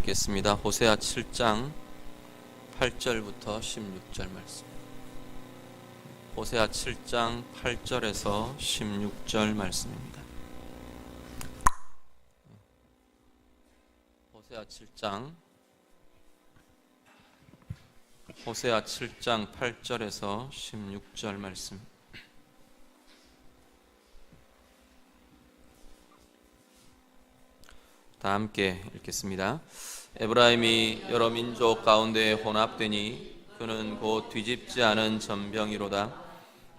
읽겠습니다. 호세아 7장 8절부터 16절 말씀. 호세아 7장 8절에서 16절 말씀입니다. 호세아 7장 8절에서 16절 말씀. 다 함께 읽겠습니다. 에브라임이 여러 민족 가운데 혼합되니 그는 곧 뒤집지 않은 전병이로다.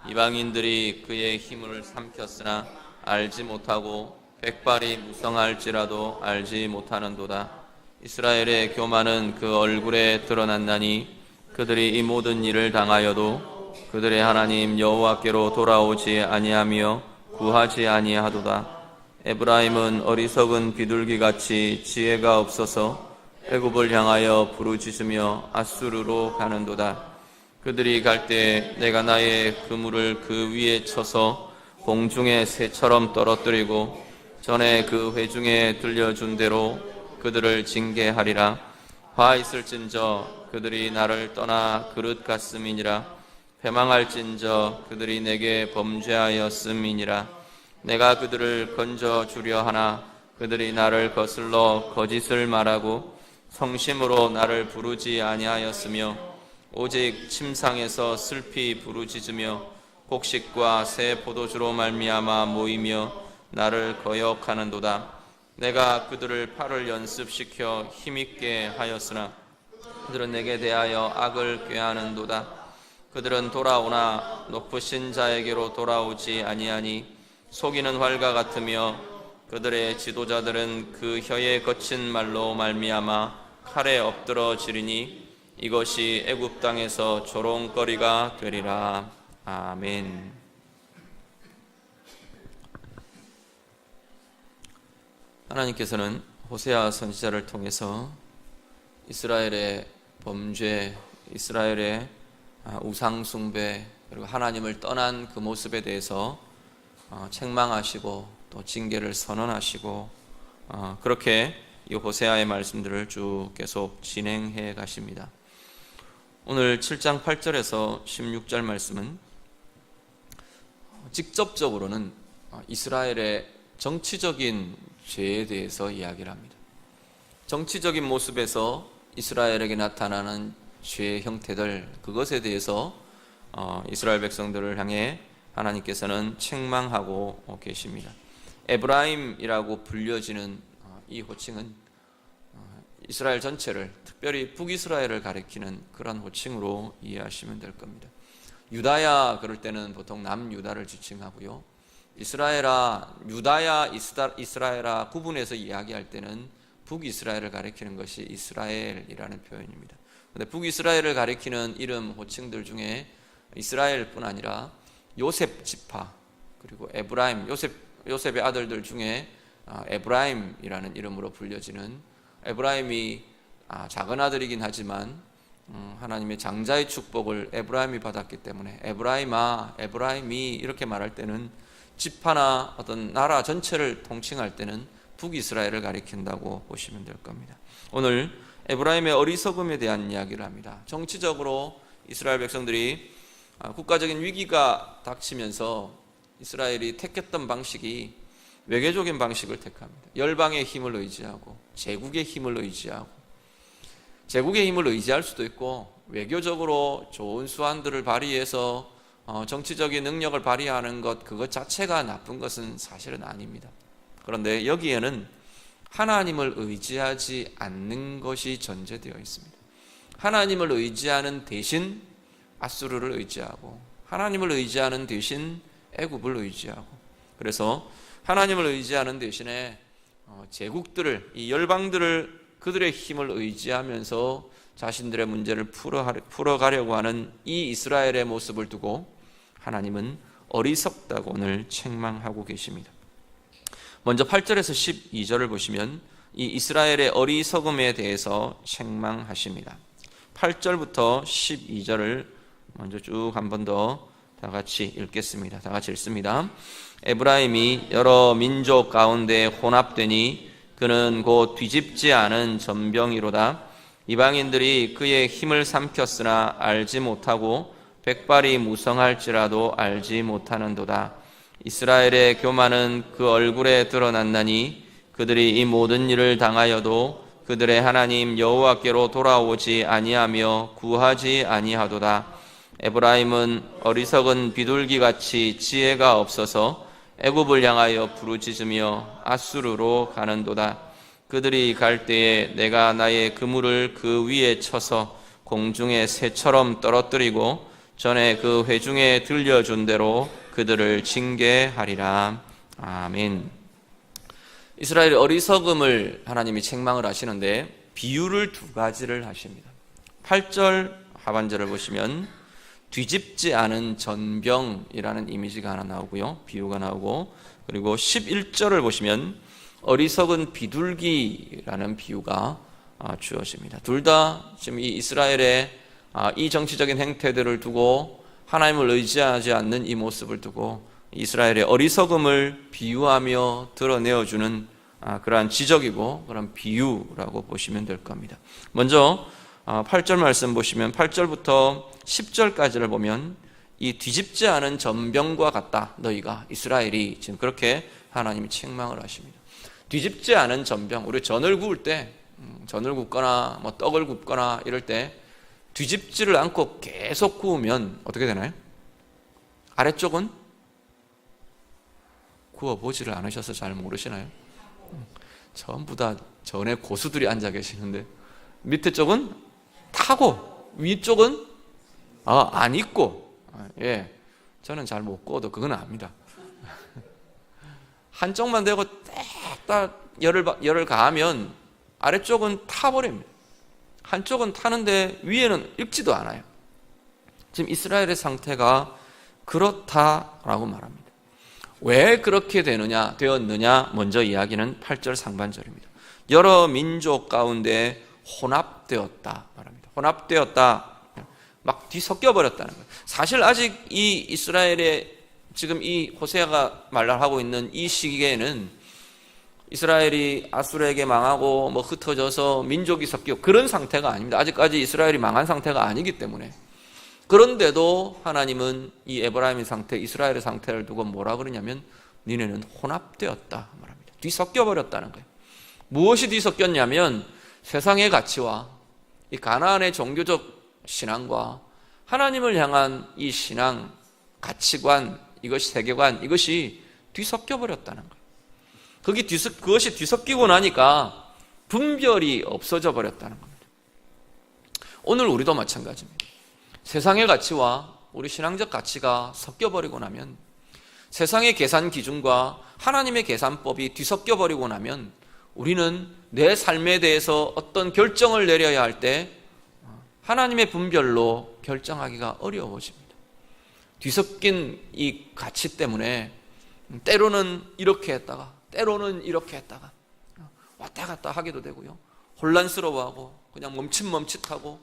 이방인들이 그의 힘을 삼켰으나 알지 못하고 백발이 무성할지라도 알지 못하는도다. 이스라엘의 교만은 그 얼굴에 드러났나니 그들이 이 모든 일을 당하여도 그들의 하나님 여호와께로 돌아오지 아니하며 구하지 아니하도다. 에브라임은 어리석은 비둘기같이 지혜가 없어서 애굽을 향하여 부르짖으며 아수르로 가는도다. 그들이 갈 때 내가 나의 그물을 그 위에 쳐서 공중의 새처럼 떨어뜨리고 전에 그 회중에 들려준 대로 그들을 징계하리라. 화 있을진저 그들이 나를 떠나 그릇 같음이니라. 패망할진저 그들이 내게 범죄하였음이니라. 내가 그들을 건져주려 하나 그들이 나를 거슬러 거짓을 말하고 성심으로 나를 부르지 아니하였으며 오직 침상에서 슬피 부르짖으며 곡식과 새 포도주로 말미암아 모이며 나를 거역하는도다. 내가 그들을 팔을 연습시켜 힘있게 하였으나 그들은 내게 대하여 악을 꾀하는도다. 그들은 돌아오나 높으신 자에게로 돌아오지 아니하니 속이는 활과 같으며 그들의 지도자들은 그 혀의 거친 말로 말미암아 칼에 엎드러지리니 이것이 애굽 땅에서 조롱거리가 되리라. 아멘. 하나님께서는 호세아 선지자를 통해서 이스라엘의 범죄, 이스라엘의 우상 숭배, 그리고 하나님을 떠난 그 모습에 대해서 책망하시고 또 징계를 선언하시고 그렇게 이 호세아의 말씀들을 쭉 계속 진행해 가십니다. 오늘 7장 8절에서 16절 말씀은 직접적으로는 이스라엘의 정치적인 죄에 대해서 이야기를 합니다. 정치적인 모습에서 이스라엘에게 나타나는 죄의 형태들, 그것에 대해서 이스라엘 백성들을 향해 하나님께서는 책망하고 계십니다. 에브라임이라고 불려지는 이 호칭은 이스라엘 전체를, 특별히 북이스라엘을 가리키는 그런 호칭으로 이해하시면 될 겁니다. 유다야 그럴 때는 보통 남유다를 지칭하고요. 유다야, 이스라엘아 구분해서 이야기할 때는 북이스라엘을 가리키는 것이 이스라엘이라는 표현입니다. 그런데 북이스라엘을 가리키는 이름, 호칭들 중에 이스라엘뿐 아니라 요셉 지파, 그리고 에브라임, 요셉의 아들들 중에 에브라임이라는 이름으로 불려지는, 에브라임이 작은 아들이긴 하지만 하나님의 장자의 축복을 에브라임이 받았기 때문에 에브라임아, 에브라임이 이렇게 말할 때는 지파나 어떤 나라 전체를 통칭할 때는 북이스라엘을 가리킨다고 보시면 될 겁니다. 오늘 에브라임의 어리석음에 대한 이야기를 합니다. 정치적으로 이스라엘 백성들이 국가적인 위기가 닥치면서 이스라엘이 택했던 방식이 외교적인 방식을 택합니다. 열방의 힘을 의지하고 제국의 힘을 의지하고, 제국의 힘을 의지할 수도 있고 외교적으로 좋은 수완들을 발휘해서 정치적인 능력을 발휘하는 것, 그것 자체가 나쁜 것은 사실은 아닙니다. 그런데 여기에는 하나님을 의지하지 않는 것이 전제되어 있습니다. 하나님을 의지하는 대신 아수르를 의지하고, 하나님을 의지하는 대신 애굽을 의지하고, 그래서 하나님을 의지하는 대신에 제국들을, 이 열방들을, 그들의 힘을 의지하면서 자신들의 문제를 풀어가려고 하는 이 이스라엘의 모습을 두고 하나님은 어리석다고 오늘 책망하고 계십니다. 먼저 8절에서 12절을 보시면 이 이스라엘의 어리석음에 대해서 책망하십니다. 8절부터 12절을 먼저 쭉 한 번 더 다 같이 읽겠습니다. 다 같이 읽습니다. 에브라임이 여러 민족 가운데 혼합되니 그는 곧 뒤집지 않은 전병이로다. 이방인들이 그의 힘을 삼켰으나 알지 못하고 백발이 무성할지라도 알지 못하는도다. 이스라엘의 교만은 그 얼굴에 드러났나니 그들이 이 모든 일을 당하여도 그들의 하나님 여호와께로 돌아오지 아니하며 구하지 아니하도다. 에브라임은 어리석은 비둘기같이 지혜가 없어서 애굽을 향하여 부르짖으며 아수르로 가는도다. 그들이 갈 때에 내가 나의 그물을 그 위에 쳐서 공중의 새처럼 떨어뜨리고 전에 그 회중에 들려준 대로 그들을 징계하리라. 아멘. 이스라엘의 어리석음을 하나님이 책망을 하시는데 비유를 두 가지를 하십니다. 8절 하반절을 보시면 뒤집지 않은 전병이라는 이미지가 하나 나오고요. 비유가 나오고, 그리고 11절을 보시면 어리석은 비둘기라는 비유가 주어집니다. 둘 다 지금 이 이스라엘의 이 정치적인 행태들을 두고 하나님을 의지하지 않는 이 모습을 두고 이스라엘의 어리석음을 비유하며 드러내어주는 그러한 지적이고 그런 비유라고 보시면 될 겁니다. 먼저 8절 말씀 보시면 8절부터 10절까지를 보면 이 뒤집지 않은 전병과 같다. 너희가 이스라엘이 지금 그렇게 하나님이 책망을 하십니다. 뒤집지 않은 전병, 우리 전을 구울 때 전을 굽거나 뭐 떡을 굽거나 이럴 때 뒤집지를 않고 계속 구우면 어떻게 되나요? 아래쪽은 구워보지를 않으셔서 잘 모르시나요? 전부 다 전에 고수들이 앉아 계시는데 밑에 쪽은 타고 위쪽은 안 익고, 예, 저는 잘 못 구워도 그건 압니다. 한쪽만 대고 딱 열을 가하면 아래쪽은 타버립니다. 한쪽은 타는데 위에는 익지도 않아요. 지금 이스라엘의 상태가 그렇다라고 말합니다. 왜 그렇게 되었느냐? 먼저 이야기는 8절 상반절입니다. 여러 민족 가운데 혼합되었다 말합니다. 혼합되었다, 막 뒤섞여 버렸다는 거예요. 사실 아직 이 이스라엘의 지금 이 호세아가 말하고 있는 이 시기에는 이스라엘이 아수르에게 망하고 뭐 흩어져서 민족이 섞이고 그런 상태가 아닙니다. 아직까지 이스라엘이 망한 상태가 아니기 때문에. 그런데도 하나님은 이 에브라임의 상태, 이스라엘의 상태를 두고 뭐라 그러냐면 니네는 혼합되었다 말합니다. 뒤섞여 버렸다는 거예요. 무엇이 뒤섞였냐면 세상의 가치와 이 가나안의 종교적 신앙과 하나님을 향한 이 신앙, 가치관, 이것이 세계관, 이것이 뒤섞여 버렸다는 거예요. 그것이 뒤섞이고 나니까 분별이 없어져 버렸다는 겁니다. 오늘 우리도 마찬가지입니다. 세상의 가치와 우리 신앙적 가치가 섞여버리고 나면, 세상의 계산 기준과 하나님의 계산법이 뒤섞여버리고 나면 우리는 내 삶에 대해서 어떤 결정을 내려야 할 때 하나님의 분별로 결정하기가 어려워집니다. 뒤섞인 이 가치 때문에 때로는 이렇게 했다가 때로는 이렇게 했다가 왔다 갔다 하기도 되고요. 혼란스러워하고 그냥 멈칫멈칫하고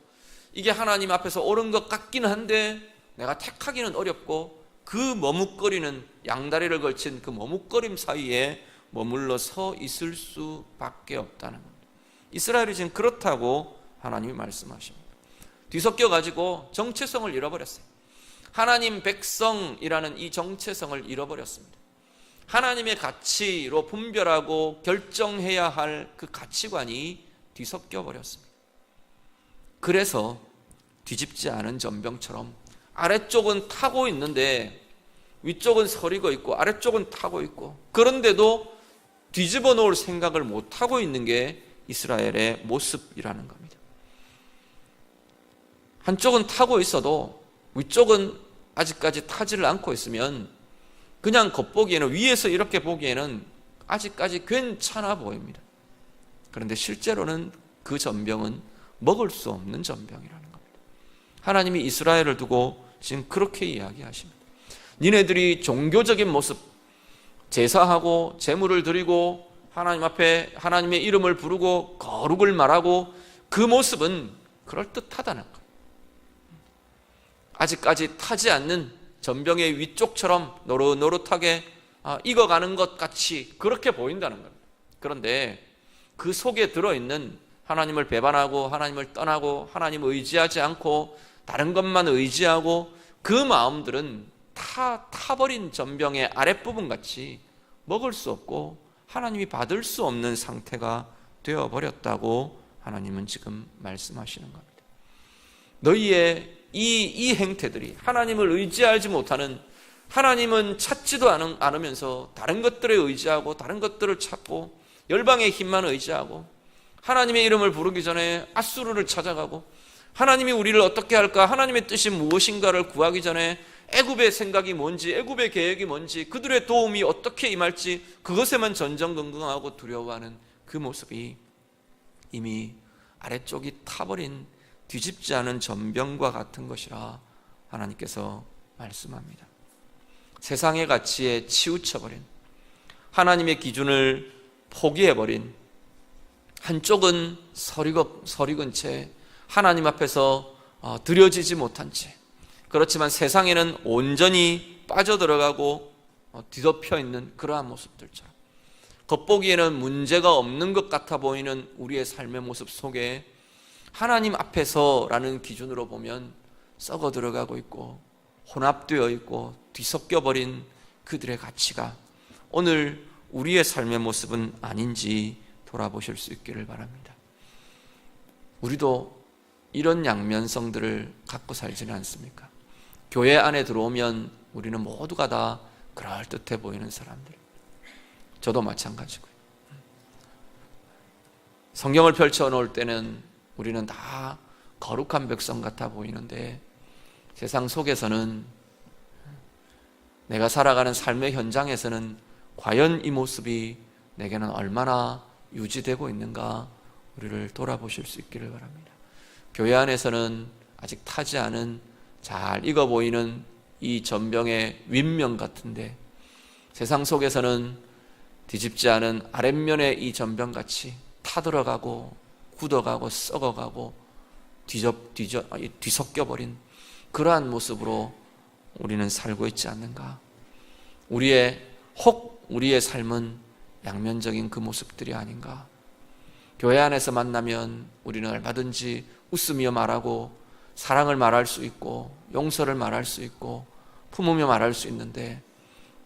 이게 하나님 앞에서 옳은 것 같긴 한데 내가 택하기는 어렵고 그 머뭇거리는 양다리를 걸친 그 머뭇거림 사이에 머물러 서 있을 수밖에 없다는 겁니다. 이스라엘이 지금 그렇다고 하나님이 말씀하십니다. 뒤섞여가지고 정체성을 잃어버렸어요. 하나님 백성이라는 이 정체성을 잃어버렸습니다. 하나님의 가치로 분별하고 결정해야 할 그 가치관이 뒤섞여 버렸습니다. 그래서 뒤집지 않은 전병처럼 아래쪽은 타고 있는데 위쪽은 서리고 있고 아래쪽은 타고 있고, 그런데도 뒤집어 놓을 생각을 못하고 있는 게 이스라엘의 모습이라는 겁니다. 한쪽은 타고 있어도 위쪽은 아직까지 타지를 않고 있으면 그냥 겉보기에는, 위에서 이렇게 보기에는 아직까지 괜찮아 보입니다. 그런데 실제로는 그 전병은 먹을 수 없는 전병이라는 겁니다. 하나님이 이스라엘을 두고 지금 그렇게 이야기하십니다. 니네들이 종교적인 모습, 제사하고 제물을 드리고 하나님 앞에 하나님의 이름을 부르고 거룩을 말하고 그 모습은 그럴듯하다는 거예요. 아직까지 타지 않는 전병의 위쪽처럼 노릇노릇하게 익어가는 것 같이 그렇게 보인다는 겁니다. 그런데 그 속에 들어있는 하나님을 배반하고 하나님을 떠나고 하나님을 의지하지 않고 다른 것만 의지하고 그 마음들은 다 타버린 전병의 아랫부분 같이 먹을 수 없고 하나님이 받을 수 없는 상태가 되어버렸다고 하나님은 지금 말씀하시는 겁니다. 너희의 이 행태들이 하나님을 의지하지 못하는, 하나님은 찾지도 않으면서 다른 것들에 의지하고 다른 것들을 찾고 열방의 힘만 의지하고 하나님의 이름을 부르기 전에 앗수르를 찾아가고 하나님이 우리를 어떻게 할까, 하나님의 뜻이 무엇인가를 구하기 전에 애굽의 생각이 뭔지, 애굽의 계획이 뭔지, 그들의 도움이 어떻게 임할지 그것에만 전전긍긍하고 두려워하는 그 모습이 이미 아래쪽이 타버린 뒤집지 않은 전병과 같은 것이라 하나님께서 말씀합니다. 세상의 가치에 치우쳐버린, 하나님의 기준을 포기해버린, 한쪽은 서리건 채 하나님 앞에서 드려지지 못한 채, 그렇지만 세상에는 온전히 빠져들어가고 뒤덮여 있는 그러한 모습들처럼 겉보기에는 문제가 없는 것 같아 보이는 우리의 삶의 모습 속에 하나님 앞에서라는 기준으로 보면 썩어 들어가고 있고 혼합되어 있고 뒤섞여버린 그들의 가치가 오늘 우리의 삶의 모습은 아닌지 돌아보실 수 있기를 바랍니다. 우리도 이런 양면성들을 갖고 살지는 않습니까? 교회 안에 들어오면 우리는 모두가 다 그럴듯해 보이는 사람들, 저도 마찬가지고요. 성경을 펼쳐놓을 때는 우리는 다 거룩한 백성 같아 보이는데 세상 속에서는, 내가 살아가는 삶의 현장에서는 과연 이 모습이 내게는 얼마나 유지되고 있는가 우리를 돌아보실 수 있기를 바랍니다. 교회 안에서는 아직 타지 않은 잘 익어 보이는 이 전병의 윗면 같은데 세상 속에서는 뒤집지 않은 아랫면의 이 전병같이 타들어가고 굳어가고 썩어가고 뒤섞여버린 그러한 모습으로 우리는 살고 있지 않는가? 우리의 삶은 양면적인 그 모습들이 아닌가? 교회 안에서 만나면 우리는 얼마든지 웃으며 말하고 사랑을 말할 수 있고 용서를 말할 수 있고 품으며 말할 수 있는데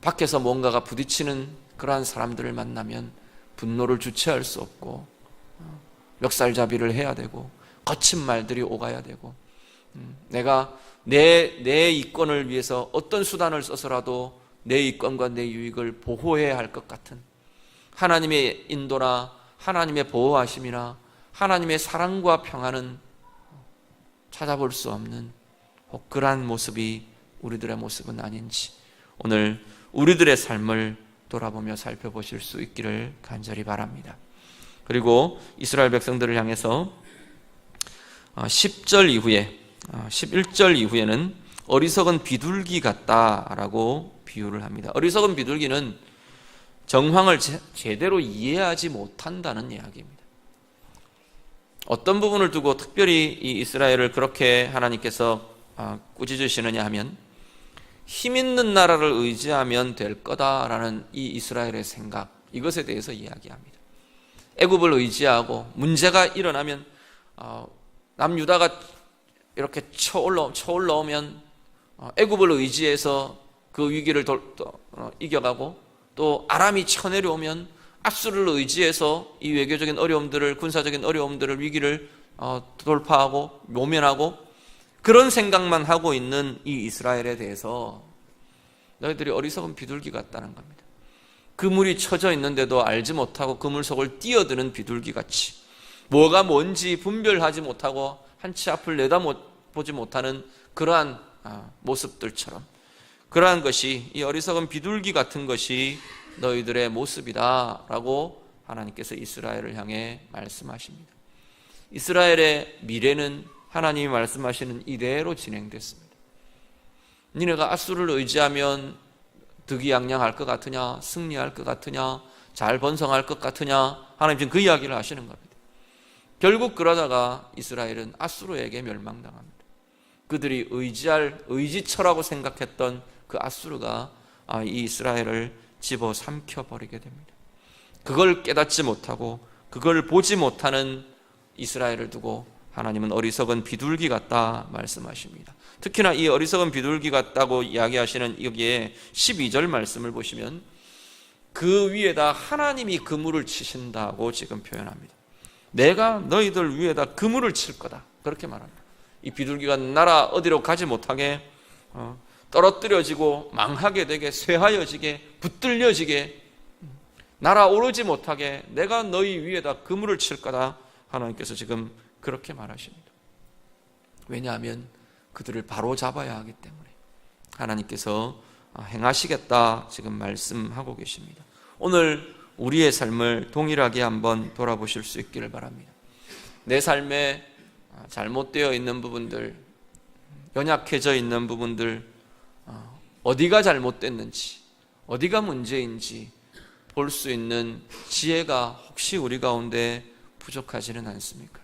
밖에서 뭔가가 부딪히는 그러한 사람들을 만나면 분노를 주체할 수 없고 멱살잡이를 해야 되고 거친 말들이 오가야 되고 내가 내 이권을 위해서 어떤 수단을 써서라도 내 이권과 내 유익을 보호해야 할 것 같은 하나님의 인도나 하나님의 보호하심이나 하나님의 사랑과 평안은 찾아볼 수 없는 그러한 모습이 우리들의 모습은 아닌지 오늘 우리들의 삶을 돌아보며 살펴보실 수 있기를 간절히 바랍니다. 그리고 이스라엘 백성들을 향해서 10절 이후에 11절 이후에는 어리석은 비둘기 같다라고 비유를 합니다. 어리석은 비둘기는 정황을 제대로 이해하지 못한다는 이야기입니다. 어떤 부분을 두고 특별히 이 이스라엘을 그렇게 하나님께서 꾸짖으시느냐 하면 힘 있는 나라를 의지하면 될 거다라는 이 이스라엘의 생각, 이것에 대해서 이야기합니다. 애굽을 의지하고 문제가 일어나면 남유다가 이렇게 쳐올라오면 애굽을 의지해서 그 위기를 이겨가고 또 아람이 쳐내려오면 앗수르를 의지해서 이 외교적인 어려움들을, 군사적인 어려움들을, 위기를 돌파하고 모면하고 그런 생각만 하고 있는 이 이스라엘에 대해서 너희들이 어리석은 비둘기 같다는 겁니다. 그물이 쳐져 있는데도 알지 못하고 그물 속을 뛰어드는 비둘기같이 뭐가 뭔지 분별하지 못하고 한 치 앞을 내다보지 못하는 그러한 모습들처럼, 그러한 것이, 이 어리석은 비둘기 같은 것이 너희들의 모습이다라고 하나님께서 이스라엘을 향해 말씀하십니다. 이스라엘의 미래는 하나님이 말씀하시는 이대로 진행됐습니다. 니네가 앗수르를 의지하면 득이양양할 것 같으냐, 승리할 것 같으냐, 잘 번성할 것 같으냐, 하나님 지금 그 이야기를 하시는 겁니다. 결국 그러다가 이스라엘은 앗수르에게 멸망당합니다. 그들이 의지처라고 생각했던 그 앗수르가 이 이스라엘을 집어삼켜 버리게 됩니다. 그걸 깨닫지 못하고 그걸 보지 못하는 이스라엘을 두고 하나님은 어리석은 비둘기 같다 말씀하십니다. 특히나 이 어리석은 비둘기 같다고 이야기하시는 여기에 12절 말씀을 보시면 그 위에다 하나님이 그물을 치신다고 지금 표현합니다. 내가 너희들 위에다 그물을 칠 거다, 그렇게 말합니다. 이 비둘기가 나라 어디로 가지 못하게 떨어뜨려지고 망하게 되게, 쇠하여지게, 붙들려지게, 날아오르지 못하게 내가 너희 위에다 그물을 칠 거다, 하나님께서 지금 그렇게 말하십니다. 왜냐하면 그들을 바로 잡아야 하기 때문에 하나님께서 행하시겠다 지금 말씀하고 계십니다. 오늘 우리의 삶을 동일하게 한번 돌아보실 수 있기를 바랍니다. 내 삶에 잘못되어 있는 부분들, 연약해져 있는 부분들, 어디가 잘못됐는지, 어디가 문제인지 볼 수 있는 지혜가 혹시 우리 가운데 부족하지는 않습니까?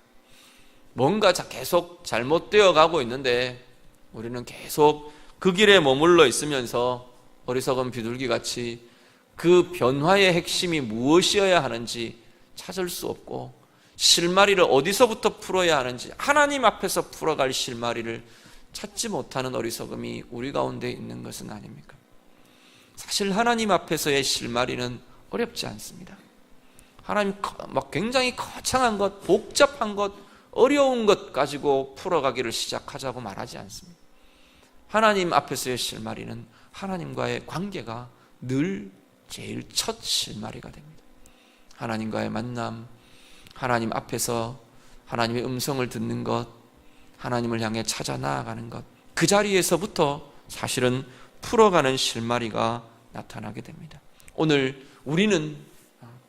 뭔가 계속 잘못되어 가고 있는데 우리는 계속 그 길에 머물러 있으면서 어리석은 비둘기같이 그 변화의 핵심이 무엇이어야 하는지 찾을 수 없고, 실마리를 어디서부터 풀어야 하는지, 하나님 앞에서 풀어갈 실마리를 찾지 못하는 어리석음이 우리 가운데 있는 것은 아닙니까? 사실 하나님 앞에서의 실마리는 어렵지 않습니다. 하나님 굉장히 거창한 것, 복잡한 것, 어려운 것 가지고 풀어가기를 시작하자고 말하지 않습니다. 하나님 앞에서의 실마리는 하나님과의 관계가 늘 제일 첫 실마리가 됩니다. 하나님과의 만남, 하나님 앞에서 하나님의 음성을 듣는 것, 하나님을 향해 찾아 나아가는 것, 그 자리에서부터 사실은 풀어가는 실마리가 나타나게 됩니다. 오늘 우리는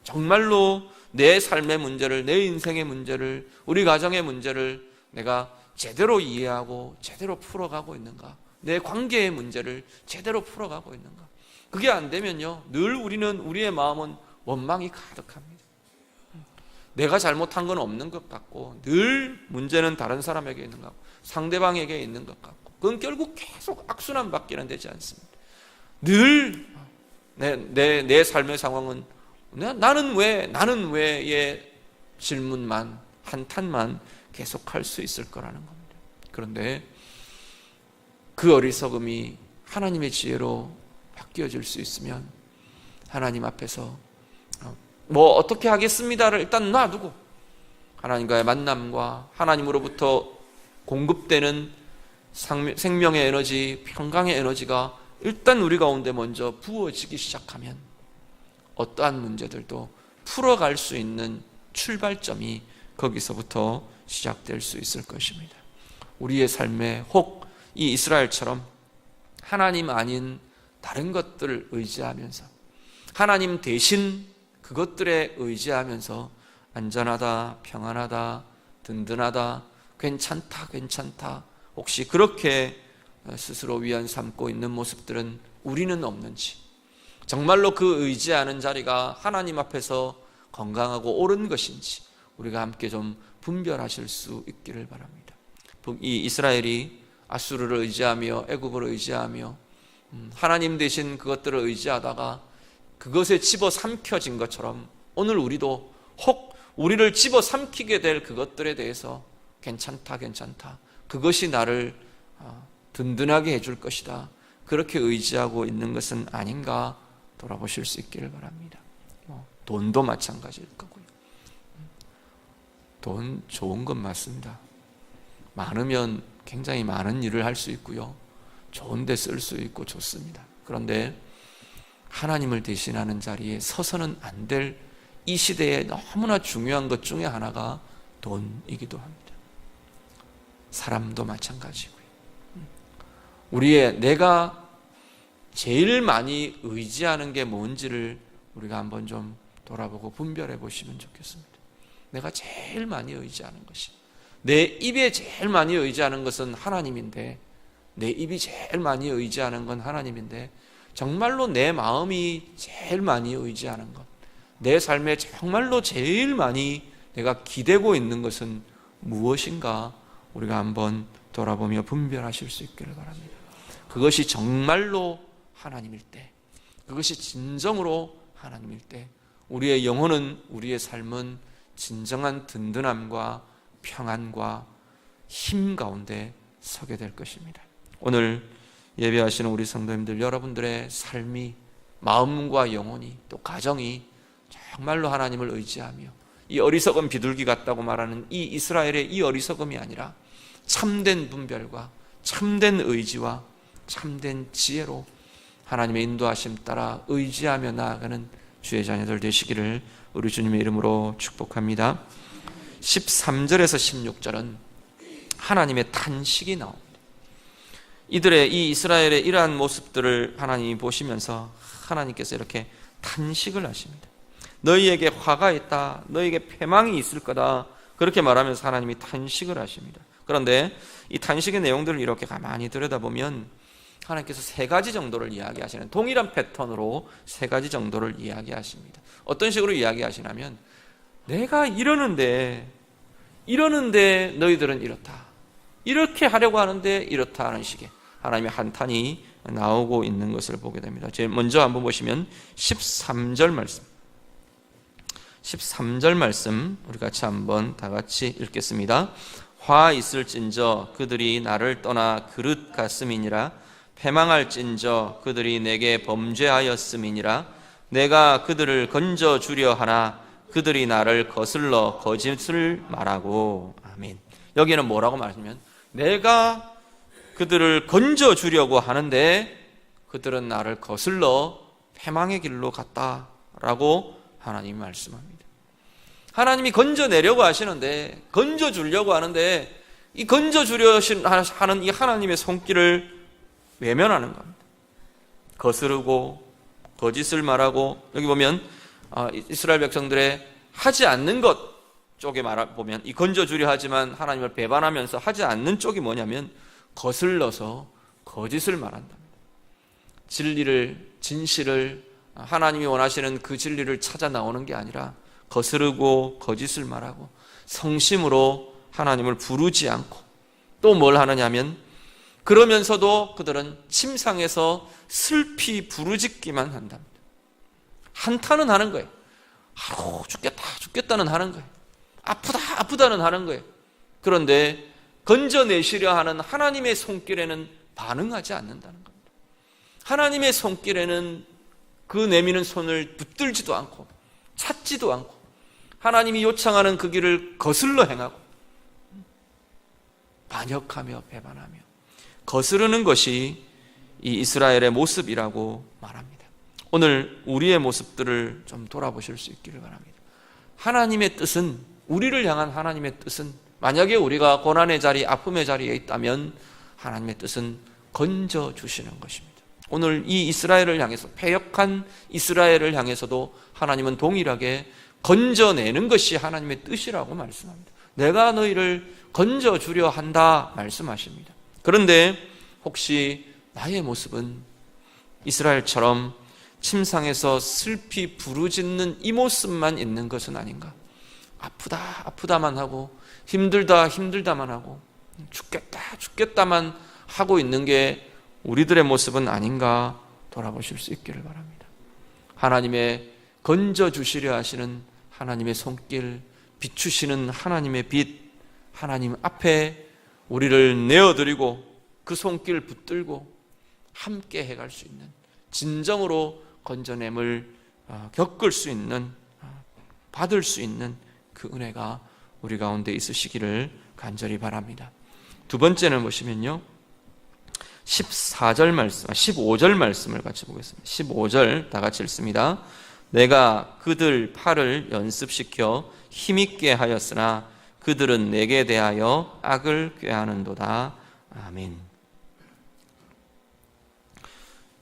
정말로 내 삶의 문제를, 내 인생의 문제를, 우리 가정의 문제를 내가 제대로 이해하고 제대로 풀어가고 있는가? 내 관계의 문제를 제대로 풀어가고 있는가? 그게 안 되면요, 늘 우리의 마음은 원망이 가득합니다. 내가 잘못한 건 없는 것 같고, 늘 문제는 다른 사람에게 있는 것 같고, 상대방에게 있는 것 같고, 그건 결국 계속 악순환 밖에는 되지 않습니다. 늘 내 삶의 상황은 나는 왜의 질문만, 한탄만 계속할 수 있을 거라는 겁니다. 그런데 그 어리석음이 하나님의 지혜로 바뀌어질 수 있으면 하나님 앞에서 어떻게 하겠습니다를 일단 놔두고 하나님과의 만남과 하나님으로부터 공급되는 생명의 에너지, 평강의 에너지가 일단 우리 가운데 먼저 부어지기 시작하면 어떠한 문제들도 풀어갈 수 있는 출발점이 거기서부터 시작될 수 있을 것입니다. 우리의 삶에 혹 이 이스라엘처럼 하나님 아닌 다른 것들을 의지하면서, 하나님 대신 그것들에 의지하면서 안전하다, 평안하다, 든든하다, 괜찮다 혹시 그렇게 스스로 위안 삼고 있는 모습들은 우리는 없는지, 정말로 그 의지하는 자리가 하나님 앞에서 건강하고 옳은 것인지 우리가 함께 좀 분별하실 수 있기를 바랍니다. 이 이스라엘이 아수르를 의지하며 애굽을 의지하며 하나님 대신 그것들을 의지하다가 그것에 집어삼켜진 것처럼 오늘 우리도 혹 우리를 집어삼키게 될 그것들에 대해서 괜찮다, 그것이 나를 든든하게 해줄 것이다, 그렇게 의지하고 있는 것은 아닌가 돌아보실 수 있기를 바랍니다. 돈도 마찬가지일 거고요. 돈 좋은 건 맞습니다. 많으면 굉장히 많은 일을 할 수 있고요, 좋은 데 쓸 수 있고 좋습니다. 그런데 하나님을 대신하는 자리에 서서는 안 될 이 시대에 너무나 중요한 것 중에 하나가 돈이기도 합니다. 사람도 마찬가지고요. 내가 제일 많이 의지하는 게 뭔지를 우리가 한번 좀 돌아보고 분별해 보시면 좋겠습니다. 내가 제일 많이 의지하는 것이, 내 입에 제일 많이 의지하는 것은 하나님인데, 내 입이 제일 많이 의지하는 건 하나님인데, 정말로 내 마음이 제일 많이 의지하는 것, 내 삶에 정말로 제일 많이 내가 기대고 있는 것은 무엇인가 우리가 한번 돌아보며 분별하실 수 있기를 바랍니다. 그것이 정말로 하나님일 때, 그것이 진정으로 하나님일 때 우리의 영혼은, 우리의 삶은 진정한 든든함과 평안과 힘 가운데 서게 될 것입니다. 오늘 예배하시는 우리 성도님들, 여러분들의 삶이, 마음과 영혼이, 또 가정이 정말로 하나님을 의지하며 이 어리석은 비둘기 같다고 말하는 이 이스라엘의 이 어리석음이 아니라 참된 분별과 참된 의지와 참된 지혜로 하나님의 인도하심 따라 의지하며 나아가는 주의 자녀들 되시기를 우리 주님의 이름으로 축복합니다. 13절에서 16절은 하나님의 탄식이 나옵니다. 이들의 이 이스라엘의 이러한 모습들을 하나님이 보시면서 하나님께서 이렇게 탄식을 하십니다. 너희에게 화가 있다, 너희에게 패망이 있을 거다, 그렇게 말하면서 하나님이 탄식을 하십니다. 그런데 이 탄식의 내용들을 이렇게 가만히 들여다보면 하나님께서 세 가지 정도를 이야기하시는, 동일한 패턴으로 세 가지 정도를 이야기하십니다. 어떤 식으로 이야기하시냐면, 내가 이러는데 너희들은 이렇다, 이렇게 하려고 하는데 이렇다 하는 식의 하나님의 한탄이 나오고 있는 것을 보게 됩니다. 먼저 한번 보시면 13절 말씀 우리 같이 한번 다 같이 읽겠습니다. 화 있을진저 그들이 나를 떠나 그릇 같음이니라. 패망할진저 그들이 내게 범죄하였음이니라. 내가 그들을 건져주려 하나 그들이 나를 거슬러 거짓을 말하고. 아멘. 여기는 뭐라고 말하냐면, 내가 그들을 건져주려고 하는데 그들은 나를 거슬러 패망의 길로 갔다라고 하나님이 말씀합니다. 하나님이 건져내려고 하시는데, 건져주려고 하는데, 이 건져주려 하는 이 하나님의 손길을 외면하는 겁니다. 거스르고 거짓을 말하고, 여기 보면 이스라엘 백성들의 하지 않는 것 쪽에 보면 이 건져주려 하지만 하나님을 배반하면서 하지 않는 쪽이 뭐냐면 거슬러서 거짓을 말한답니다. 진실을 하나님이 원하시는 그 진리를 찾아 나오는 게 아니라 거스르고 거짓을 말하고 성심으로 하나님을 부르지 않고, 또 뭘 하느냐면 그러면서도 그들은 침상에서 슬피 부르짖기만 한답니다. 한탄은 하는 거예요. 죽겠다는 하는 거예요. 아프다는 하는 거예요. 그런데 건져내시려 하는 하나님의 손길에는 반응하지 않는다는 겁니다. 하나님의 손길에는 그 내미는 손을 붙들지도 않고 찾지도 않고 하나님이 요청하는 그 길을 거슬러 행하고 반역하며 배반하며 거스르는 것이 이 이스라엘의 모습이라고 말합니다. 오늘 우리의 모습들을 좀 돌아보실 수 있기를 바랍니다. 하나님의 뜻은, 우리를 향한 하나님의 뜻은, 만약에 우리가 고난의 자리, 아픔의 자리에 있다면 하나님의 뜻은 건져주시는 것입니다. 오늘 이 이스라엘을 향해서, 패역한 이스라엘을 향해서도 하나님은 동일하게 건져내는 것이 하나님의 뜻이라고 말씀합니다. 내가 너희를 건져주려 한다 말씀하십니다. 그런데 혹시 나의 모습은 이스라엘처럼 침상에서 슬피 부르짖는 이 모습만 있는 것은 아닌가? 아프다만 하고 힘들다만 하고 죽겠다만 하고 있는 게 우리들의 모습은 아닌가 돌아보실 수 있기를 바랍니다. 하나님의 건져주시려 하시는 하나님의 손길, 비추시는 하나님의 빛, 하나님 앞에 우리를 내어드리고 그 손길 붙들고 함께 해갈 수 있는, 진정으로 건져냄을 겪을 수 있는, 받을 수 있는 그 은혜가 우리 가운데 있으시기를 간절히 바랍니다. 두 번째는 보시면요, 15절 말씀을 같이 보겠습니다. 15절 다 같이 읽습니다. 내가 그들 팔을 연습시켜 힘있게 하였으나 그들은 내게 대하여 악을 꾀하는도다. 아멘.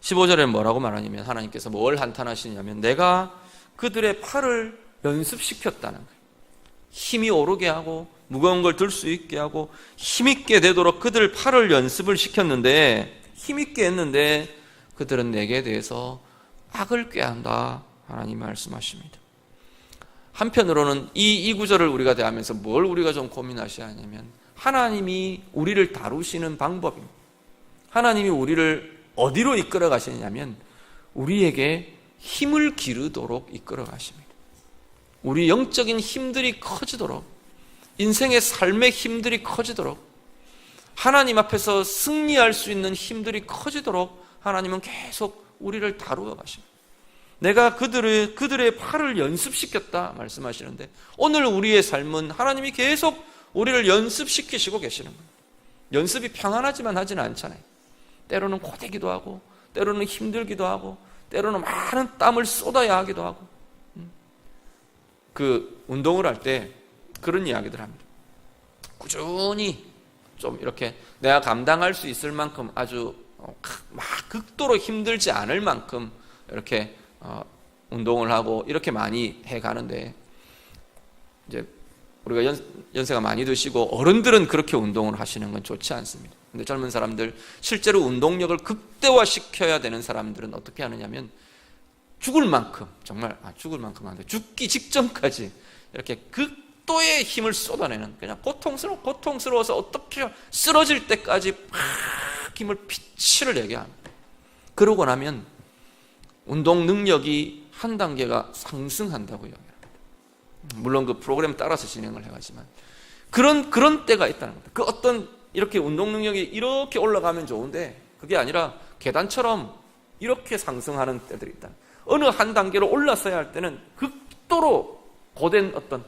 15절에 뭐라고 말하냐면, 하나님께서 뭘 한탄하시냐면 내가 그들의 팔을 연습시켰다는 거예요. 힘이 오르게 하고 무거운 걸 들 수 있게 하고 힘있게 되도록 그들 팔을 연습을 시켰는데, 힘있게 했는데 그들은 내게 대해서 악을 꾀한다 하나님 말씀하십니다. 한편으로는 이 구절을 우리가 대하면서 뭘 우리가 좀 고민하셔야 하냐면, 하나님이 우리를 다루시는 방법입니다. 하나님이 우리를 어디로 이끌어 가시냐면 우리에게 힘을 기르도록 이끌어 가십니다. 우리 영적인 힘들이 커지도록, 인생의 삶의 힘들이 커지도록, 하나님 앞에서 승리할 수 있는 힘들이 커지도록 하나님은 계속 우리를 다루어 가십니다. 내가 그들의 팔을 연습시켰다 말씀하시는데, 오늘 우리의 삶은 하나님이 계속 우리를 연습시키시고 계시는 거예요. 연습이 평안하지만 하지는 않잖아요. 때로는 고되기도 하고, 때로는 힘들기도 하고, 때로는 많은 땀을 쏟아야 하기도 하고. 그 운동을 할 때 그런 이야기들 합니다. 꾸준히 좀 이렇게 내가 감당할 수 있을 만큼 아주 막 극도로 힘들지 않을 만큼 이렇게 운동을 하고 이렇게 많이 해 가는데, 이제 우리가 연세가 많이 드시고 어른들은 그렇게 운동을 하시는 건 좋지 않습니다. 근데 젊은 사람들, 실제로 운동력을 극대화시켜야 되는 사람들은 어떻게 하느냐면, 죽을 만큼, 정말 죽을 만큼 안 돼, 죽기 직전까지 이렇게 극도의 힘을 쏟아내는, 그냥 고통스러워서 어떻게 쓰러질 때까지 막 힘을 피치를 내게 합니다. 그러고 나면 운동 능력이 한 단계가 상승한다고 이야기합니다. 물론 그 프로그램 따라서 진행을 해가지만 그런 때가 있다는 겁니다. 그 어떤 이렇게 운동 능력이 이렇게 올라가면 좋은데, 그게 아니라 계단처럼 이렇게 상승하는 때들이 있다. 어느 한 단계로 올라서야 할 때는 극도로 고된 어떤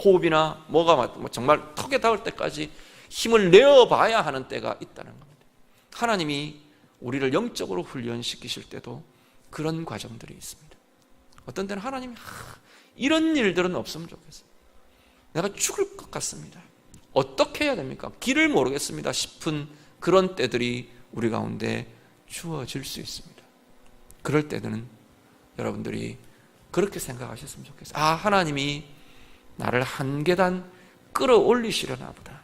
호흡이나 뭐가 정말 턱에 닿을 때까지 힘을 내어봐야 하는 때가 있다는 겁니다. 하나님이 우리를 영적으로 훈련시키실 때도 그런 과정들이 있습니다. 어떤 때는 하나님이 이런 일들은 없으면 좋겠어요. 내가 죽을 것 같습니다. 어떻게 해야 됩니까? 길을 모르겠습니다 싶은 그런 때들이 우리 가운데 주어질 수 있습니다. 그럴 때는 여러분들이 그렇게 생각하셨으면 좋겠어요. 하나님이 나를 한 계단 끌어올리시려나 보다.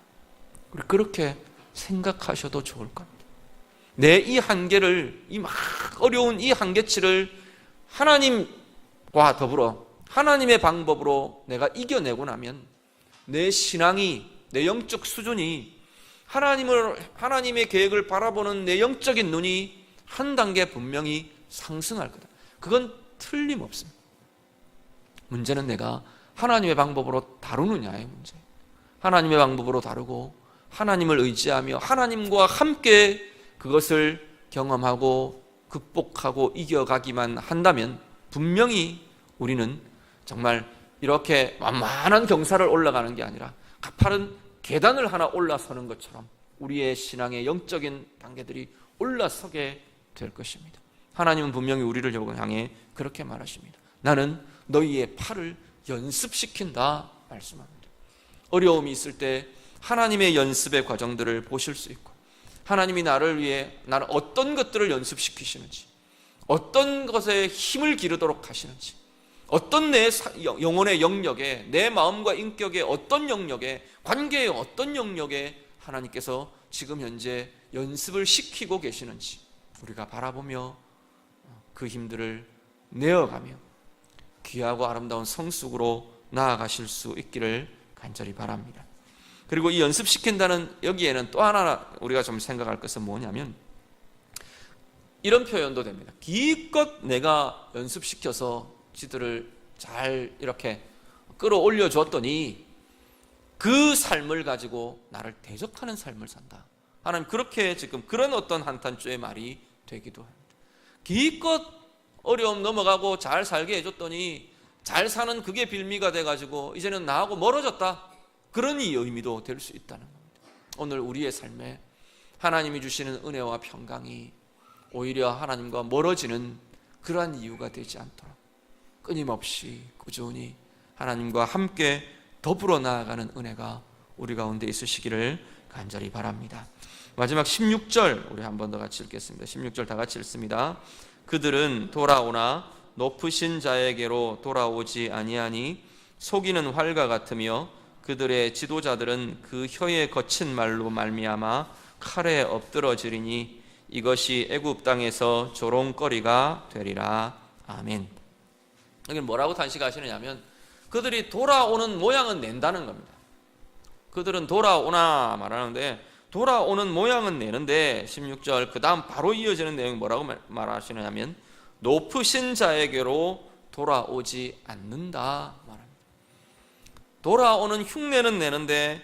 우리 그렇게 생각하셔도 좋을 겁니다. 내 이 한계를, 이 막 어려운 이 한계치를 하나님과 더불어 하나님의 방법으로 내가 이겨내고 나면 내 신앙이, 내 영적 수준이, 하나님의 계획을 바라보는 내 영적인 눈이 한 단계 분명히 상승할 거다. 그건 틀림없습니다. 문제는 내가 하나님의 방법으로 다루느냐의 문제. 하나님의 방법으로 다루고 하나님을 의지하며 하나님과 함께 그것을 경험하고 극복하고 이겨가기만 한다면 분명히 우리는 정말 이렇게 만만한 경사를 올라가는 게 아니라 가파른 계단을 하나 올라서는 것처럼 우리의 신앙의 영적인 단계들이 올라서게 될 것입니다. 하나님은 분명히 우리를 향해 그렇게 말하십니다. 나는 너희의 팔을 연습시킨다 말씀합니다. 어려움이 있을 때 하나님의 연습의 과정들을 보실 수 있고, 하나님이 나를 위해 나는 어떤 것들을 연습시키시는지, 어떤 것에 힘을 기르도록 하시는지, 어떤 내 영혼의 영역에, 내 마음과 인격의 어떤 영역에, 관계의 어떤 영역에 하나님께서 지금 현재 연습을 시키고 계시는지 우리가 바라보며 그 힘들을 내어가며 귀하고 아름다운 성숙으로 나아가실 수 있기를 간절히 바랍니다. 그리고 이 연습시킨다는 여기에는 또 하나 우리가 좀 생각할 것은 뭐냐면, 이런 표현도 됩니다. 기껏 내가 연습시켜서 지들을 잘 이렇게 끌어올려 줬더니 그 삶을 가지고 나를 대적하는 삶을 산다. 하나님 그렇게 지금 그런 어떤 한탄조의 말이 되기도 합니다. 기껏 어려움 넘어가고 잘 살게 해줬더니 잘 사는 그게 빌미가 돼가지고 이제는 나하고 멀어졌다. 그런 이 의미도 될 수 있다는 겁니다. 오늘 우리의 삶에 하나님이 주시는 은혜와 평강이 오히려 하나님과 멀어지는 그러한 이유가 되지 않도록 끊임없이 꾸준히 하나님과 함께 더불어 나아가는 은혜가 우리 가운데 있으시기를 간절히 바랍니다. 마지막 16절 우리 한 번 더 같이 읽겠습니다. 16절 다 같이 읽습니다. 그들은 돌아오나 높으신 자에게로 돌아오지 아니하니 속이는 활과 같으며 그들의 지도자들은 그 혀에 거친 말로 말미암아 칼에 엎드러지리니 이것이 애굽 땅에서 조롱거리가 되리라. 아멘. 여기는 뭐라고 단식하시느냐면 그들이 돌아오는 모양은 낸다는 겁니다. 그들은 돌아오나 말하는데 돌아오는 모양은 내는데 16절 그 다음 바로 이어지는 내용이 뭐라고 말하시느냐면 높으신 자에게로 돌아오지 않는다 말합니다. 돌아오는 흉내는 내는데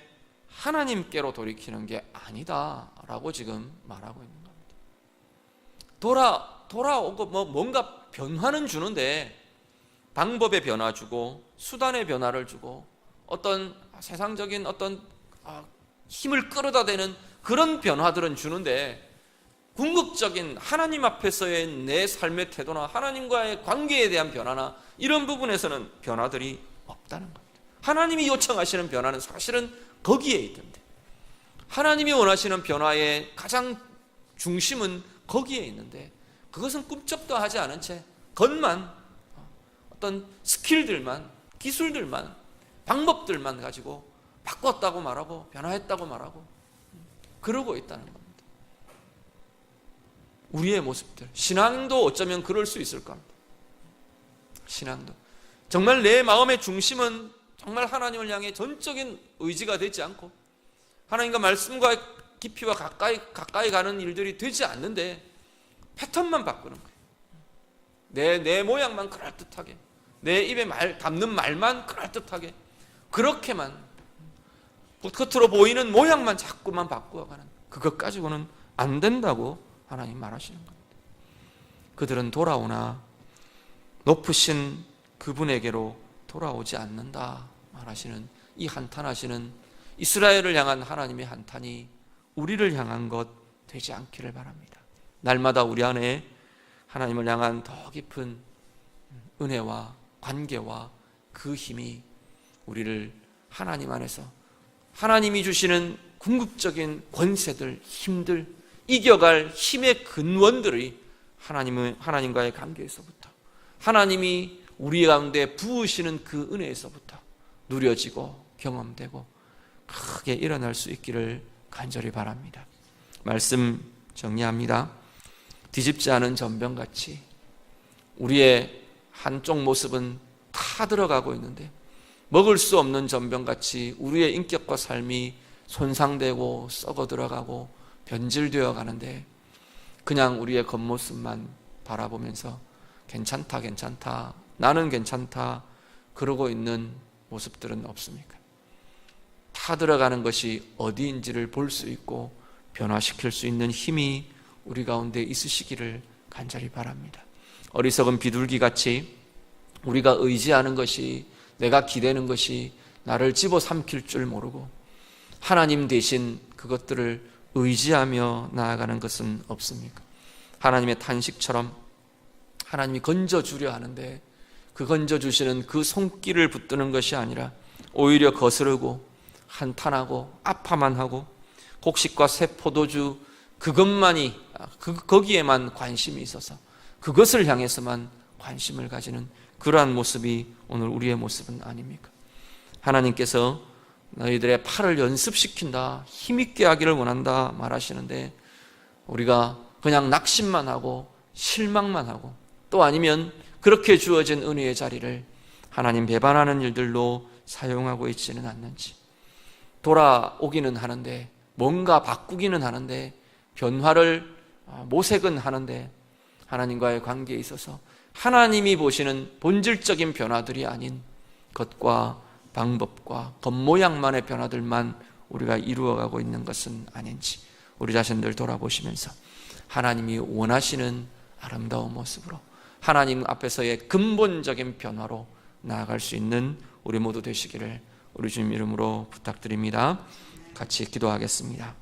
하나님께로 돌이키는 게 아니다라고 지금 말하고 있는 겁니다. 돌아오고 뭔가 변화는 주는데 방법의 변화 주고 수단의 변화를 주고 어떤 세상적인 어떤 힘을 끌어다 대는 그런 변화들은 주는데 궁극적인 하나님 앞에서의 내 삶의 태도나 하나님과의 관계에 대한 변화나 이런 부분에서는 변화들이 없다는 겁니다. 하나님이 요청하시는 변화는 사실은 거기에 있던데, 하나님이 원하시는 변화의 가장 중심은 거기에 있는데 그것은 꿈쩍도 하지 않은 채 겉만, 어떤 스킬들만, 기술들만, 방법들만 가지고 바꿨다고 말하고 변화했다고 말하고 그러고 있다는 겁니다. 우리의 모습들, 신앙도 어쩌면 그럴 수 있을 겁니다. 신앙도 정말 내 마음의 중심은 정말 하나님을 향해 전적인 의지가 되지 않고 하나님과 말씀과 깊이와 가까이 가는 일들이 되지 않는데 패턴만 바꾸는 거예요. 내 모양만 그럴듯하게, 내 입에 담는 말만 그럴듯하게, 그렇게만 겉으로 보이는 모양만 자꾸만 바꾸어가는, 그것 가지고는 안 된다고 하나님 말하시는 겁니다. 그들은 돌아오나 높으신 그분에게로 돌아오지 않는다 말하시는 이 한탄하시는 이스라엘을 향한 하나님의 한탄이 우리를 향한 것 되지 않기를 바랍니다. 날마다 우리 안에 하나님을 향한 더 깊은 은혜와 관계와 그 힘이 우리를 하나님 안에서 하나님이 주시는 궁극적인 권세들, 힘들, 이겨갈 힘의 근원들이 하나님과의 관계에서부터, 하나님이 우리 가운데 부으시는 그 은혜에서부터 누려지고 경험되고 크게 일어날 수 있기를 간절히 바랍니다. 말씀 정리합니다. 뒤집지 않은 전병같이 우리의 한쪽 모습은 다 들어가고 있는데 먹을 수 없는 전병같이 우리의 인격과 삶이 손상되고 썩어 들어가고 변질되어 가는데 그냥 우리의 겉모습만 바라보면서 괜찮다, 나는 괜찮다 그러고 있는 모습들은 없습니까? 다 들어가는 것이 어디인지를 볼 수 있고 변화시킬 수 있는 힘이 우리 가운데 있으시기를 간절히 바랍니다. 어리석은 비둘기같이 우리가 의지하는 것이, 내가 기대는 것이 나를 집어삼킬 줄 모르고 하나님 대신 그것들을 의지하며 나아가는 것은 없습니까? 하나님의 탄식처럼 하나님이 건져주려 하는데 그 건져주시는 그 손길을 붙드는 것이 아니라 오히려 거스르고 한탄하고 아파만 하고 곡식과 새 포도주 그것만이 거기에만 관심이 있어서 그것을 향해서만 관심을 가지는 그러한 모습이 오늘 우리의 모습은 아닙니까? 하나님께서 너희들의 팔을 연습시킨다, 힘있게 하기를 원한다 말하시는데 우리가 그냥 낙심만 하고 실망만 하고 또 아니면 그렇게 주어진 은혜의 자리를 하나님 배반하는 일들로 사용하고 있지는 않는지, 돌아오기는 하는데 뭔가 바꾸기는 하는데 변화를 모색은 하는데 하나님과의 관계에 있어서 하나님이 보시는 본질적인 변화들이 아닌 것과 방법과 겉모양만의 변화들만 우리가 이루어가고 있는 것은 아닌지 우리 자신들 돌아보시면서 하나님이 원하시는 아름다운 모습으로 하나님 앞에서의 근본적인 변화로 나아갈 수 있는 우리 모두 되시기를 우리 주님 이름으로 부탁드립니다. 같이 기도하겠습니다.